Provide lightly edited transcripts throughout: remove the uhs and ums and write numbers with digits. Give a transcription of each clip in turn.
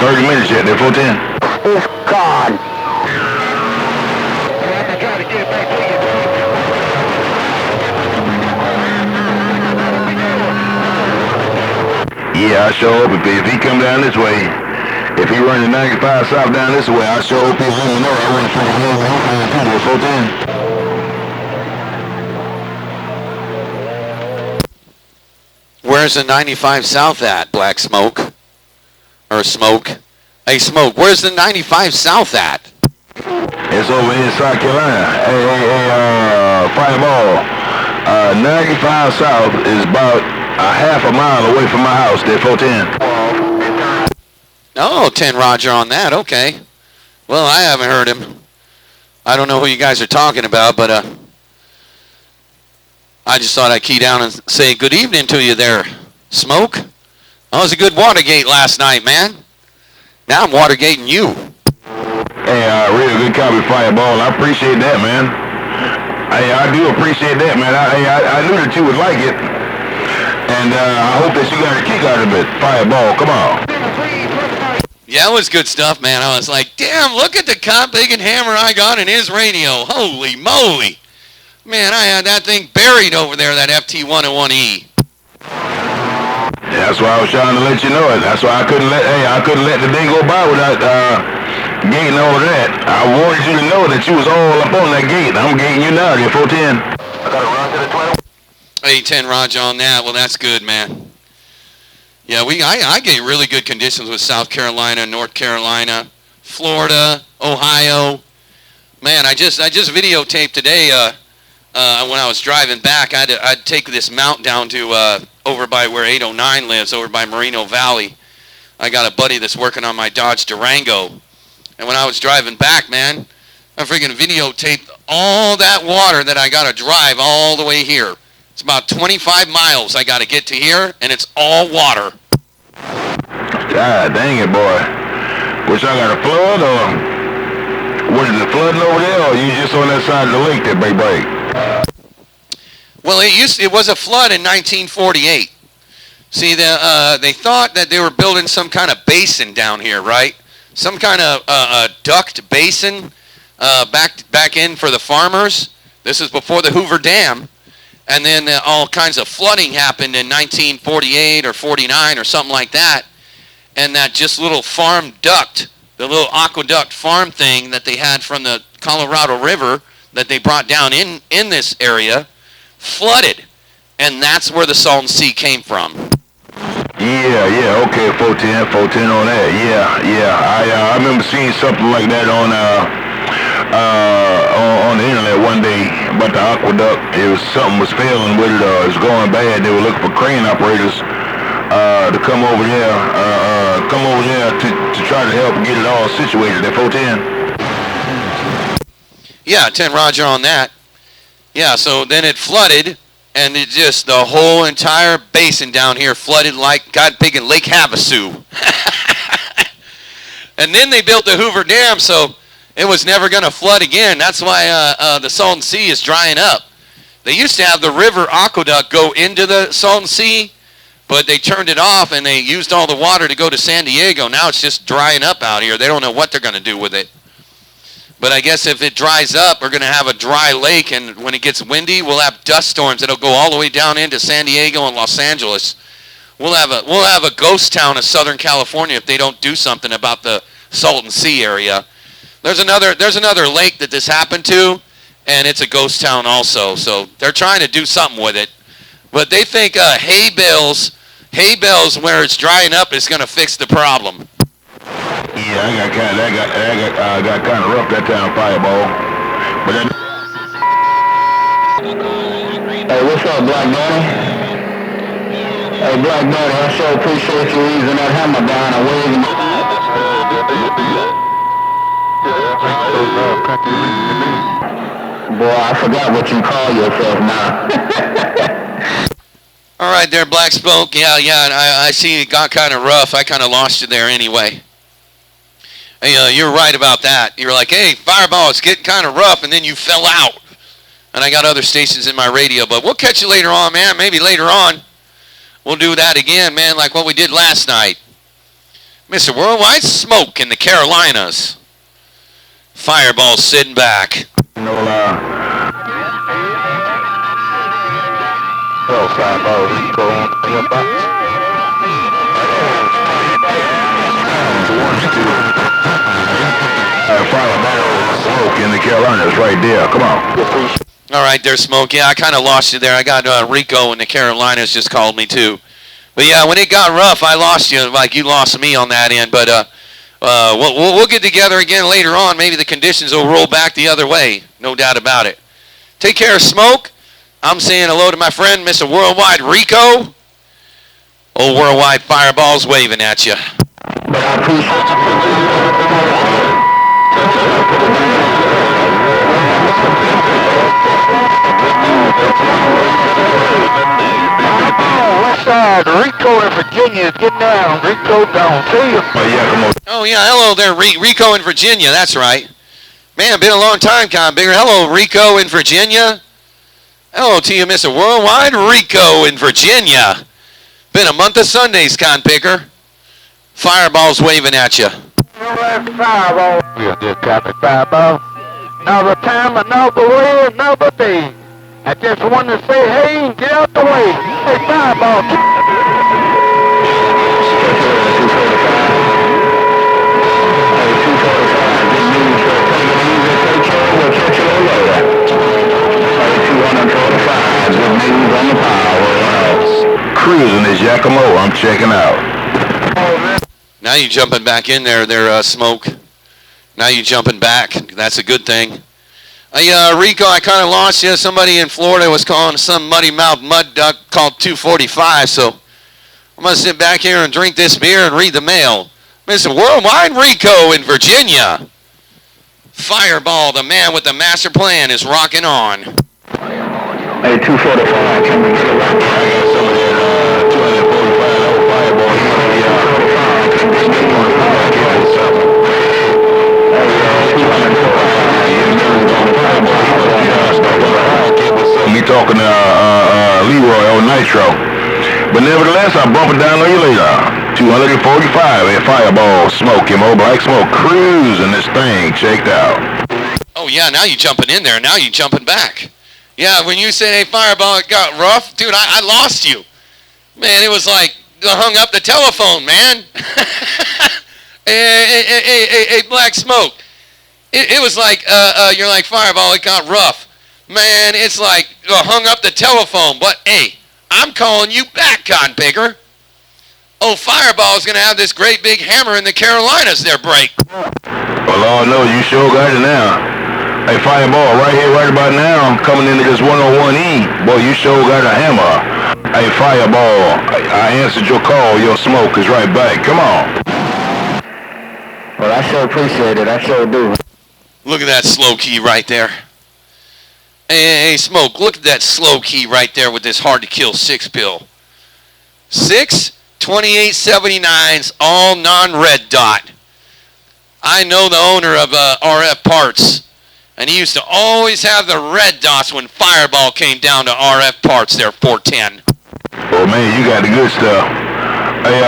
30 minutes yet. They're 410. It's gone. Yeah, I sure hope if he come down this way, if he run the 95 south down this way, I sure hope he's let me know. I want to freaking move him 410. Where's the 95 south at, Black Smoke? Or Smoke? Hey, Smoke, where's the 95 south at? It's over in South Carolina. Hey, Fireball. 95 south is about a half a mile away from my house. They're 410. Oh, 10 Roger on that. Okay. Well, I haven't heard him. I don't know who you guys are talking about, but I just thought I'd key down and say good evening to you there, Smoke. That was a good Watergate last night, man. Now I'm Watergating you. Hey, really good copy, Fireball. I appreciate that, man. Hey, I do appreciate that, man. I knew that you would like it. And I hope that you got a kick out of it. Fireball, come on. Yeah, it was good stuff, man. I was like, damn, look at the big and hammer I got in his radio. Holy moly. Man, I had that thing buried over there, that FT101E. Yeah, that's why I was trying to let you know it. That's why I couldn't let the day go by without gating all of that. I wanted you to know that you was all up on that gate. I'm gating you now, you're 410. I got to run to the 20. Hey, 10 Roger on that. Well, that's good, man. Yeah, I get really good conditions with South Carolina, North Carolina, Florida, Ohio. Man, I just videotaped today when I was driving back. I'd take this mount down to over by where 809 lives, over by Moreno Valley. I got a buddy that's working on my Dodge Durango. And when I was driving back, man, I freaking videotaped all that water that I got to drive all the way here. It's about 25 miles I got to get to here, and it's all water. God dang it, boy. Wish I got a flood, or what is it, flooding over there, or you just on that side of the lake that break? Well, it was a flood in 1948. See, they thought that they were building some kind of basin down here, right? Some kind of duct basin back in for the farmers. This is before the Hoover Dam. And then all kinds of flooding happened in 1948 or 49 or something like that. And that just little farm duct, the little aqueduct farm thing that they had from the Colorado River that they brought down in this area, flooded. And that's where the Salton Sea came from. Yeah, okay, 410 on that. Yeah. I remember seeing something like that on the internet one day about the aqueduct. Something was failing with it, it was going bad. They were looking for crane operators to come over there to try to help get it all situated at 410. Yeah, 10 Roger on that. Yeah, so then it flooded, and it just, the whole entire basin down here flooded like God big in Lake Havasu. And then they built the Hoover Dam, so it was never going to flood again. That's why the Salton Sea is drying up. They used to have the river aqueduct go into the Salton Sea, but they turned it off and they used all the water to go to San Diego. Now it's just drying up out here. They don't know what they're going to do with it. But I guess if it dries up, we're going to have a dry lake, and when it gets windy, we'll have dust storms that'll go all the way down into San Diego and Los Angeles. We'll have a ghost town of Southern California if they don't do something about the Salton Sea area. There's another lake that this happened to, and it's a ghost town also. So they're trying to do something with it. But they think hay bales where it's drying up is going to fix the problem. Yeah, I got kind of rough that time, Fireball. But then... Hey, what's up, Black Daddy? Hey, Black Daddy, I sure appreciate you easing that hammer down and waving. Boy, I forgot what you call yourself now. All right there, Black Smoke. Yeah, I see it got kind of rough. I kind of lost you there anyway. Hey, you're right about that. You were like, hey, Fireball, it's getting kind of rough, and then you fell out. And I got other stations in my radio, but we'll catch you later on, man. Maybe later on we'll do that again, man, like what we did last night. Mr. Worldwide Smoke in the Carolinas. Fireball sitting back. No, Fireball, Rico on the Fireball, Smoke in the Carolinas right there. Come on. All right, there's Smoke. Yeah, I kind of lost you there. I got Rico in the Carolinas just called me too. But yeah, when it got rough, I lost you like you lost me on that end. But we'll get together again later on. Maybe the conditions will roll back the other way. No doubt about it. Take care of Smoke. I'm saying hello to my friend, Mr. Worldwide Rico. Old Worldwide Fireball's waving at you. West side, Rico in Virginia, get down. Rico down. See you. Oh yeah, hello there, Rico in Virginia. That's right. Man, been a long time, Con Bigger. Hello, Rico in Virginia. Hello to you, Mr. Worldwide Rico in Virginia. Been a month of Sundays, Con Picker. Fireball's waving at you. Fireball. We'll just copy Fireball. Another time, another way, another day. I just want to say, hey, get out the way. Hey, Fireball. Cruising is Yakimo. I'm checking out. Now you jumping back in there, Smoke. Now you jumping back. That's a good thing. Rico, I kind of lost you. Somebody in Florida was calling some muddy mouth mud duck called 245. So I'm going to sit back here and drink this beer and read the mail. Mr. Worldwide Rico in Virginia. Fireball, the man with the master plan, is rocking on. Hey, 245, can we get it right there? I got somebody at 245, Fireball. You talking to Leroy on Nitro. But nevertheless, I'll bump it down on you later. 245 at Fireball, Smoke, old Black Smoke, cruising this thing, checked out. Oh yeah, now you jumping in there. Now you jumping back. Yeah, when you said, hey, Fireball, it got rough, dude, I lost you. Man, it was like, hung up the telephone, man. hey, Black Smoke. It was like, you're like, Fireball, it got rough. Man, it's like, hung up the telephone. But, hey, I'm calling you back, Con Picker. Oh, Fireball's going to have this great big hammer in the Carolinas there break. Well, Lord knows, you sure got it now. Hey, Fireball, right here, right about now, coming into this 101E. Boy, you sure got a hammer. Hey, Fireball, I answered your call. Your Smoke is right back. Come on. Well, I sure appreciate it. I sure do. Look at that slow key right there. Hey, Smoke, look at that slow key right there with this hard-to-kill 6-pill. 6 2879s, all non-red dot. I know the owner of RF Parts, and he used to always have the red dots when Fireball came down to RF Parts there, 410. Oh, man, you got the good stuff. Hey,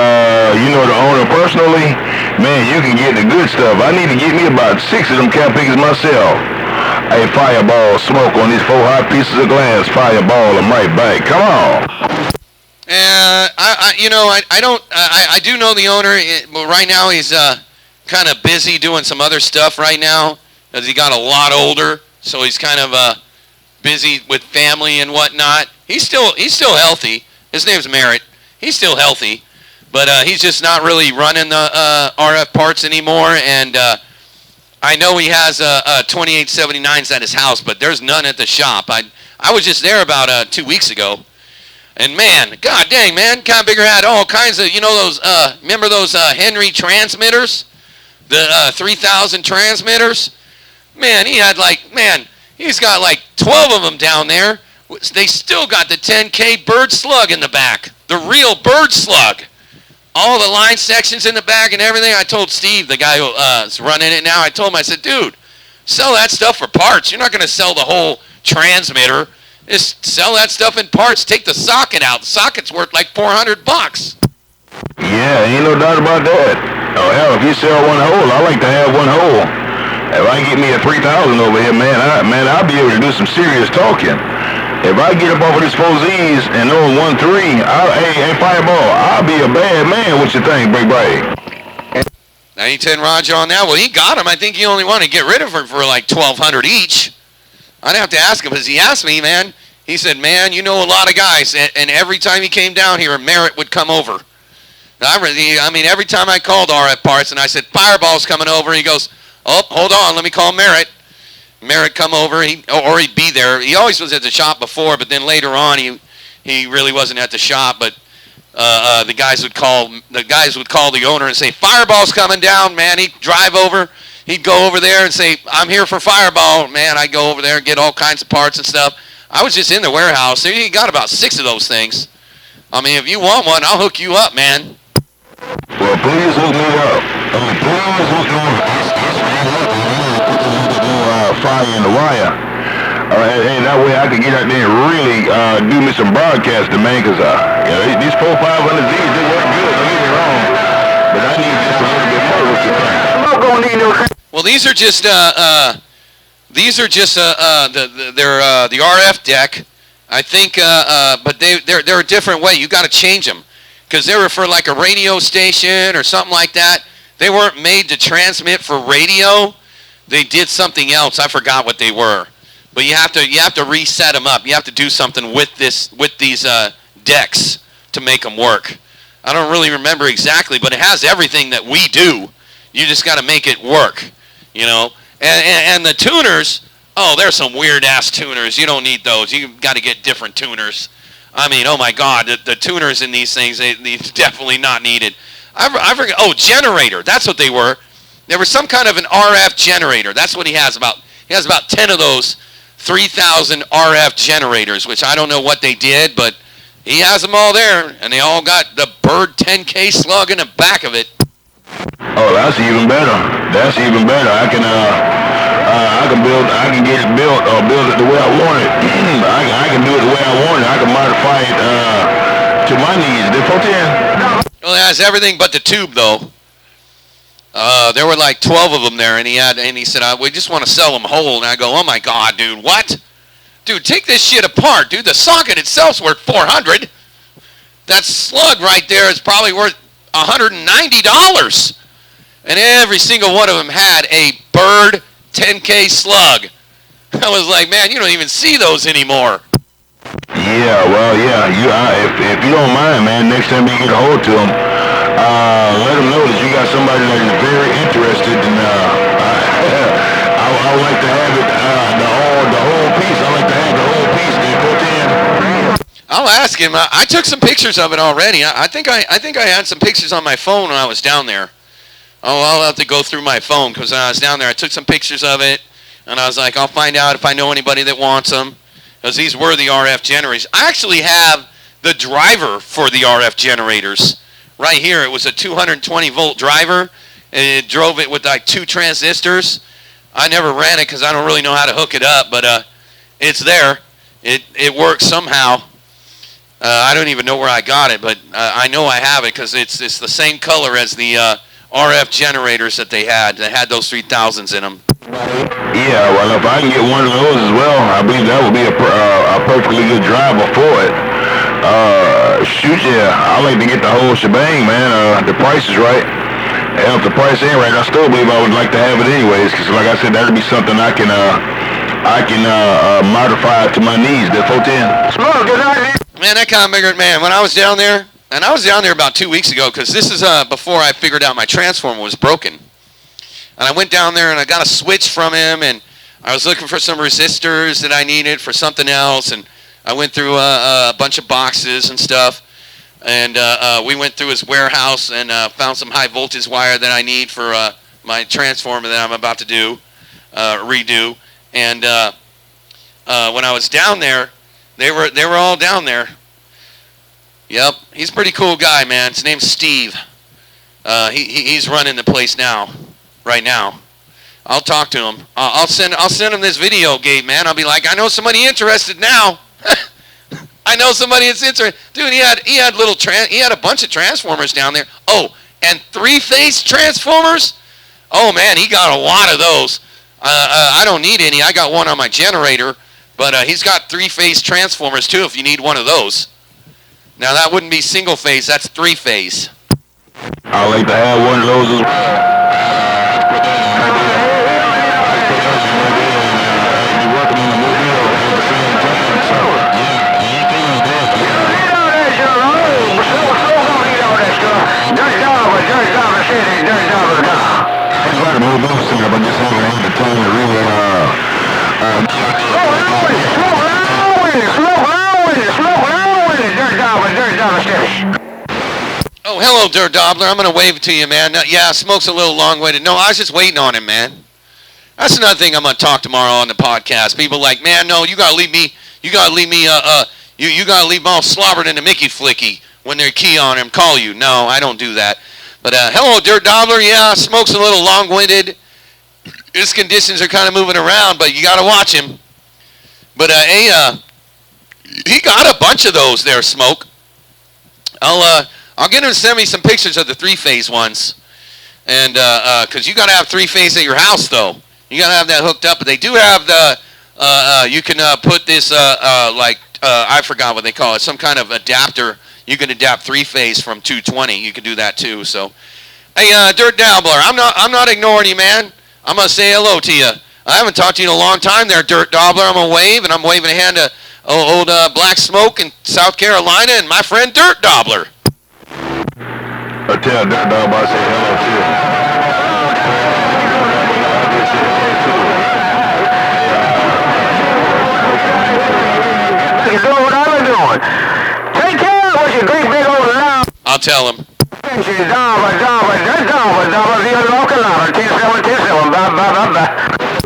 you know the owner personally? Man, you can get the good stuff. I need to get me about 6 of them cap pickers myself. Hey, Fireball, Smoke on these 4 hot pieces of glass. Fireball, I'm right back. Come on. I do know the owner, but right now he's kind of busy doing some other stuff right now because he got a lot older, so he's kind of busy with family and whatnot. He's still healthy. His name's Merritt. He's still healthy, but he's just not really running the RF Parts anymore. And I know he has 2879s at his house, but there's none at the shop. I was just there about 2 weeks ago. And man, god dang, man, Con Bigger had all kinds of, those, remember those Henry transmitters? The 3000 transmitters? Man, he's got like 12 of them down there. They still got the 10K bird slug in the back. The real bird slug. All the line sections in the back and everything. I told Steve, the guy who's running it now, I told him, I said, dude, sell that stuff for parts. You're not going to sell the whole transmitter. Just sell that stuff in parts. Take the socket out. The socket's worth like $400. Yeah, ain't no doubt about that. Oh hell, if you sell one hole, I like to have one hole. If I can get me a 3,000 over here, man, I'll be able to do some serious talking. If I get up off of this 4Z's and on 1-3, hey, Fireball, I'll be a bad man. What you think, Big Bray? 90-10 Roger on that. Well, he got him. I think he only wanted to get rid of her for like $1,200 each. I'd have to ask him, because he asked me, man. He said, man, you know a lot of guys. And every time he came down here, Merritt would come over. I mean, every time I called RF Parts and I said, Fireball's coming over, he goes, oh, hold on, let me call Merritt. Merritt come over, or he'd be there. He always was at the shop before, but then later on, he really wasn't at the shop. But the guys would call the owner and say, Fireball's coming down, man. He'd drive over. He'd go over there and say, I'm here for Fireball. Man, I'd go over there and get all kinds of parts and stuff. I was just in the warehouse. So he got about 6 of those things. I mean, if you want one, I'll hook you up, man. Well, please hook me up. Please hook me up. Fire in the wire. Hey, that way I can get out there and really do me some broadcasting, man, because these 400-500 Z's, they work good, don't get me wrong. But I need just a little bit more. What you think? Well, these are just the RF deck. I think, but they're a different way. You got to change them, because they were for like a radio station or something like that. They weren't made to transmit for radio. They did something else. I forgot what they were. But you have to reset them up. You have to do something with these decks to make them work. I don't really remember exactly, but it has everything that we do. You just got to make it work, you know. And the tuners, oh, there's some weird-ass tuners. You don't need those. You got to get different tuners. I mean, oh, my God, the tuners in these things, they're definitely not needed. I forget. Oh, generator. That's what they were. There was some kind of an RF generator. That's what he has about. He has about 10 of those 3,000 RF generators, which I don't know what they did, but he has them all there, and they all got the Bird 10K slug in the back of it. Oh, that's even better. That's even better. I can get it built or build it the way I want it. I can do it the way I want it. I can modify it to my needs. Well, it has everything but the tube, though. There were like 12 of them there, and he said, we just want to sell them whole. And I go, oh my God, dude, what? Dude, take this shit apart, dude. The socket itself's worth $400. That slug right there is probably worth $190. And every single one of them had a Bird 10K slug. I was like, man, you don't even see those anymore. Yeah, well, yeah. If you don't mind, man, next time you get a hold to them, let them know that you got somebody that is very interested, and I would like to have it, the whole piece. I like to have the whole piece. I'll ask him. I took some pictures of it already. I think I had some pictures on my phone when I was down there. Oh, I'll have to go through my phone, because when I was down there, I took some pictures of it, and I was like, I'll find out if I know anybody that wants them, because these were the RF generators. I actually have the driver for the RF generators right here. It was a 220-volt driver, and it drove it with like 2 transistors. I never ran it because I don't really know how to hook it up, but it's there. It works somehow. I don't even know where I got it, but I know I have it because it's the same color as the RF generators that they had. They had those 3000s in them. Yeah, well, if I can get one of those as well, I believe that would be a perfectly good driver for it. Shoot, yeah, I like to get the whole shebang, man. The price is right. And if the price ain't right, I still believe I would like to have it anyways, because like I said, that'd be something I can modify to my needs. That 410. Man, that kind of bigger, man. When I was down there, and I was down there about 2 weeks ago, because this is before I figured out my transformer was broken. And I went down there and I got a switch from him, and I was looking for some resistors that I needed for something else, and I went through a bunch of boxes and stuff, and we went through his warehouse and found some high voltage wire that I need for my transformer that I'm about to redo. And when I was down there, they were all down there. Yep, he's a pretty cool guy, man. His name's Steve. He's running the place now, right now. I'll talk to him. I'll send him this video, Gabe, man. I'll be like, I know somebody interested now. I know somebody that's interested. Dude, he had a bunch of transformers down there. Oh, and three-phase transformers. Oh man, he got a lot of those. I don't need any. I got one on my generator, but he's got three-phase transformers too if you need one of those. Now that wouldn't be single-phase, that's three-phase. I like to have one of those as well. Oh, hello, Dirt Dobbler. I'm going to wave to you, man. Yeah, Smoke's a little long-winded. No, I was just waiting on him, man. That's another thing I'm going to talk tomorrow on the podcast. People like, man, no, you got to leave me, you got to leave me all slobbered in the Mickey Flicky when they're key on him, call you. No, I don't do that. But hello, Dirt Dobbler. Yeah, Smoke's a little long-winded. His conditions are kind of moving around, but you got to watch him. But he got a bunch of those there, Smoke. I'll get him to send me some pictures of the three-phase ones, and because you got to have three-phase at your house, though. You got to have that hooked up. But they do have the you can put this I forgot what they call it, some kind of adapter. You can adapt three-phase from 220. You can do that too. So, hey, Dirt Dobbler, I'm not ignoring you, man. I'm gonna say hello to you. I haven't talked to you in a long time there, Dirt Dobbler. I'm gonna wave, and I'm waving a hand to old Black Smoke in South Carolina and my friend Dirt Dobbler. I tell Dirt Dobbler I say hello to you. You doing what I've been doing. Take care with your great big old loud. I'll tell him.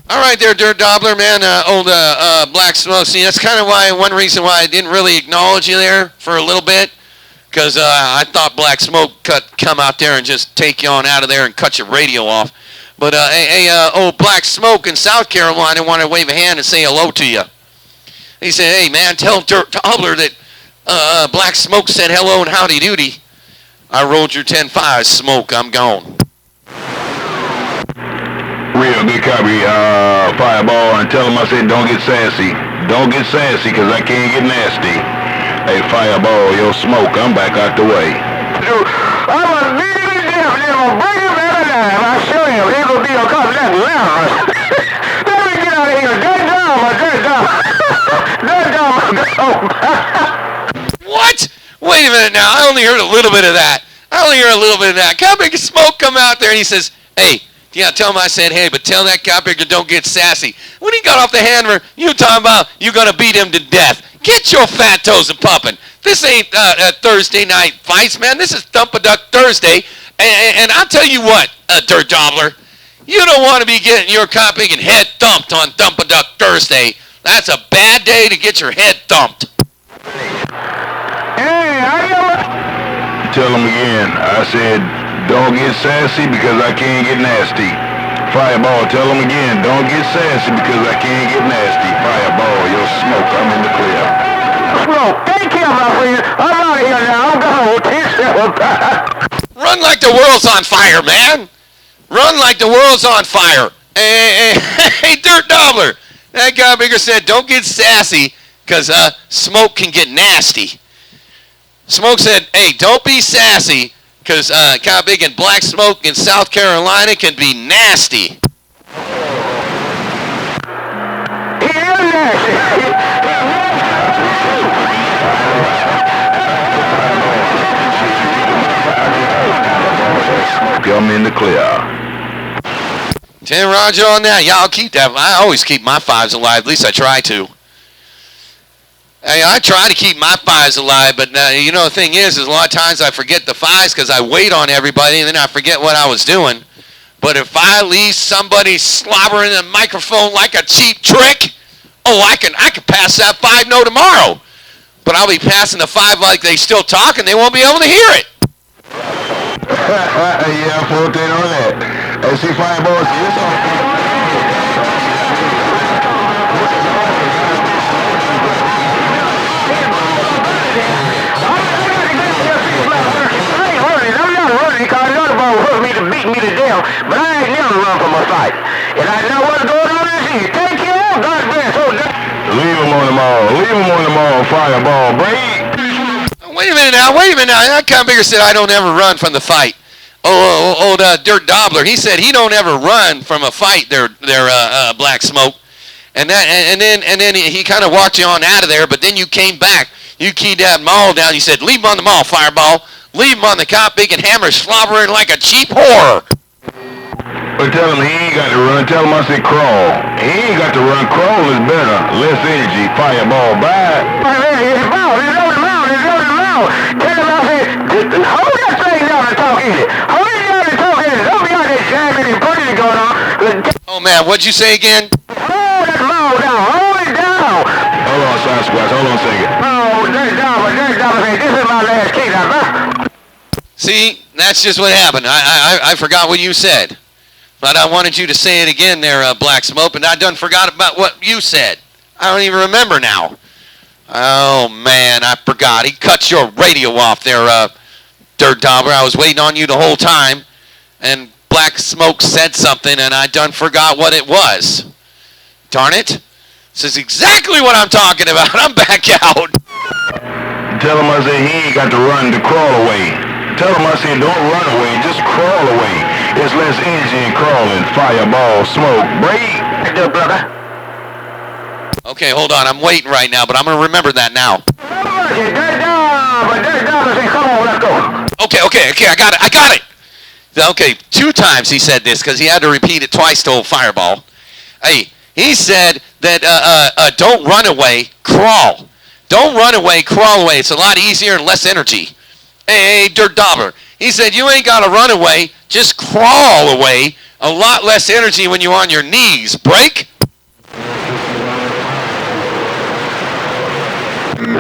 All right there, Dirt Dobbler, man. Old Black Smoke. See, that's kind of one reason why I didn't really acknowledge you there for a little bit. Because I thought Black Smoke come out there and just take you on out of there and cut your radio off. But, old Black Smoke in South Carolina wanted to wave a hand and say hello to you. He said, hey, man, tell Dirt Dobbler that Black Smoke said hello and howdy doody. I rolled your 10-5, Smoke. I'm gone. Real good copy, Fireball, and tell him I said don't get sassy. Don't get sassy, because I can't get nasty. Hey, Fireball, yo, Smoke, I'm back out the way. I'm a million deaf, and I'm bring him out alive. I show you, he's gonna be a couple of loud. Let me get out of here. Dirt Dobbler. What? Wait a minute now. I only heard a little bit of that. Cowbigger Smoke come out there and he says, hey, yeah, tell him I said hey, but tell that Cowbigger don't get sassy. When he got off the hammer, you talking about you gonna beat him to death. Get your fat toes a pumping. This ain't Thursday night fights, man. This is Thump-a-Duck Thursday. And I'll tell you what, Dirt Dobbler, you don't want to be getting your Cowbigger head thumped on Thump-a-Duck Thursday. That's a bad day to get your head thumped. Tell him again. I said, don't get sassy because I can't get nasty. Fireball, tell him again. Don't get sassy because I can't get nasty. Fireball, yo, Smoke, I'm in the clear. Smoke, take care, my friend. I'm out of here now. I'm gone. Run like the world's on fire, man. Run like the world's on fire. Hey, Dirt Dobbler. That guy bigger said, don't get sassy because Smoke can get nasty. Smoke said, hey, don't be sassy, because Cowbig and Black Smoke in South Carolina can be nasty. I'm in the clear. 10 Roger on that. Yeah, I'll keep that. I always keep my fives alive. At least I try to. Hey, I try to keep my fives alive, but you know the thing is a lot of times I forget the fives because I wait on everybody and then I forget what I was doing. But if I leave somebody slobbering the microphone like a cheap trick, oh, I can pass that 5-0 tomorrow. But I'll be passing the 5 like they still talk and they won't be able to hear it. Yeah, full thing on that. Hey, see, Fireball, me to beat me to death, but I ain't never run from a fight. And I know what's going on in here. Take care. God bless. Leave him on the mall. Leave him on the mall. Fireball. Break. Wait a minute now. That Bigger said I don't ever run from the fight. Old Dirt Dobbler. He said he don't ever run from a fight. There, Black Smoke. And then he kind of walked you on out of there. But then you came back. You keyed that mall down. You said, leave him on the mall, Fireball. Leave him on the cop, big and hammer, slobbering like a cheap whore. But tell him he ain't got to run. Tell him I said crawl. He ain't got to run. Crawl is better. Less energy. Fireball. Bye. It's on the mouth. Tell him I said, hold that thing down and talk easy. Hold it down and talk easy. Don't be out there jamming and putting it going on. Oh, man, what'd you say again? Hold that mouth down. Hold it down. Hold on, Sasquatch. Hold on a second. Oh, Dirt Dobbler said, this is my last case. See, that's just what happened. I forgot what you said. But I wanted you to say it again there, Black Smoke, and I done forgot about what you said. I don't even remember now. Oh, man, I forgot. He cut your radio off there, Dirt Dobbler. I was waiting on you the whole time, and Black Smoke said something, and I done forgot what it was. Darn it. This is exactly what I'm talking about. I'm back out. Tell him I said he ain't got to run to crawl away. Tell him I said don't run away, just crawl away. It's less energy in crawling. Fireball, smoke, break. Brother. Okay, hold on. I'm waiting right now, but I'm going to remember that now. Come on, let's go. Okay, I got it. Okay, 2 times he said this because he had to repeat it twice to old Fireball. Hey, he said that don't run away, crawl. Don't run away, crawl away. It's a lot easier and less energy. Hey, Dirt Dobbler. He said you ain't got to run away, just crawl away. A lot less energy when you're on your knees. Break? Leave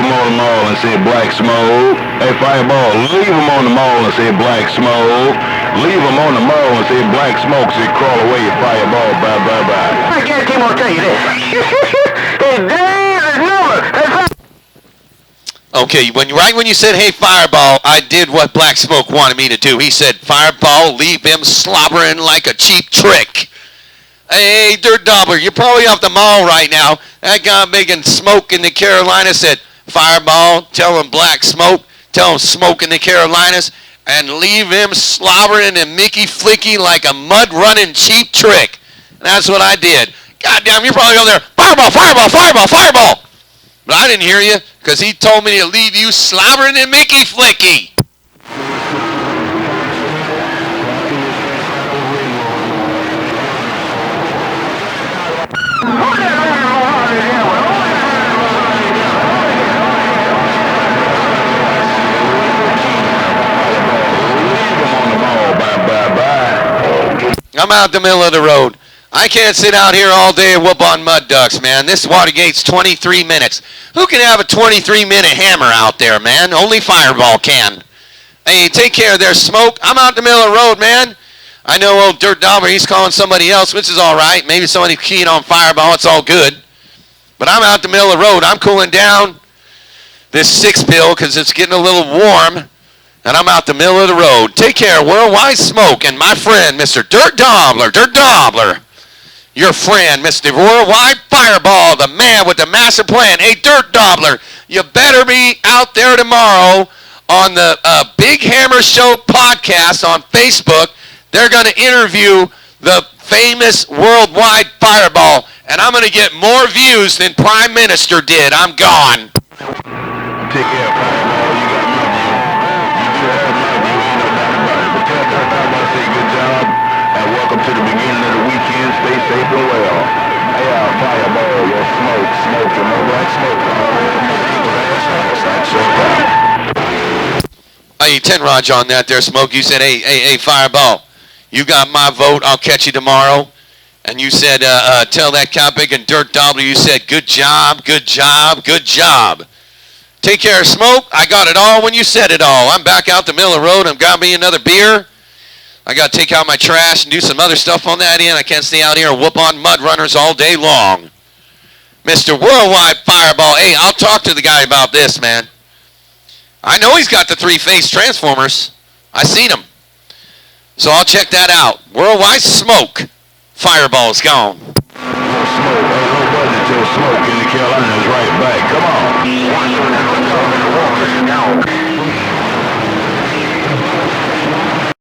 him on the mall and say Black Smoke. Hey, Fireball, leave him on the mall and say Black Smoke. Leave him on the mall and say Black Smoke. Say crawl away, Fireball. Bye, bye, bye. I can't keep on telling you this. Okay, right when you said, hey, Fireball, I did what Black Smoke wanted me to do. He said, Fireball, leave him slobbering like a cheap trick. Hey, Dirt Dobbler, you're probably off the mall right now. That guy making smoke in the Carolinas said, Fireball, tell him Black Smoke, tell him smoke in the Carolinas, and leave him slobbering and Mickey Flicky like a mud-running cheap trick. And that's what I did. Goddamn, you're probably over there, Fireball, Fireball, Fireball, Fireball. But I didn't hear you because he told me to leave you slobbering and Mickey Flicky. I'm out the middle of the road. I can't sit out here all day and whoop on mud ducks, man. This Watergate's 23 minutes. Who can have a 23-minute hammer out there, man? Only Fireball can. Hey, take care there, Smoke. I'm out the middle of the road, man. I know old Dirt Dobbler, he's calling somebody else, which is all right. Maybe somebody keying on Fireball. It's all good. But I'm out the middle of the road. I'm cooling down this 6-pill because it's getting a little warm. And I'm out the middle of the road. Take care, Worldwide Smoke, and my friend, Mr. Dirt Dobbler. Dirt Dobbler. Your friend, Mr. Worldwide Fireball, the man with the master plan. Hey, Dirt Dobbler, you better be out there tomorrow on the Big Hammer Show podcast on Facebook. They're going to interview the famous Worldwide Fireball, and I'm going to get more views than Prime Minister did. I'm gone. Take care, Fireball. To the beginning of the weekend, stay safe and well. Hey, Fireball, your smoke, your no black smoke. Hey, 10 Raj on that there, Smoke. You said, hey, Fireball, you got my vote. I'll catch you tomorrow. And you said, tell that cowpig and Dirt Dobbler, you said, good job, good job, good job. Take care, Smoke. I got it all when you said it all. I'm back out the middle of the road. I'm got me another beer. I got to take out my trash and do some other stuff on that end. I can't stay out here and whoop on mud runners all day long. Mr. Worldwide Fireball, hey, I'll talk to the guy about this, man. I know he's got the 3-phase transformers. I seen him. So I'll check that out. Worldwide smoke. Fireball's gone. Smoke. Hey, low budget till smoke in the Carolinas right back. Come on.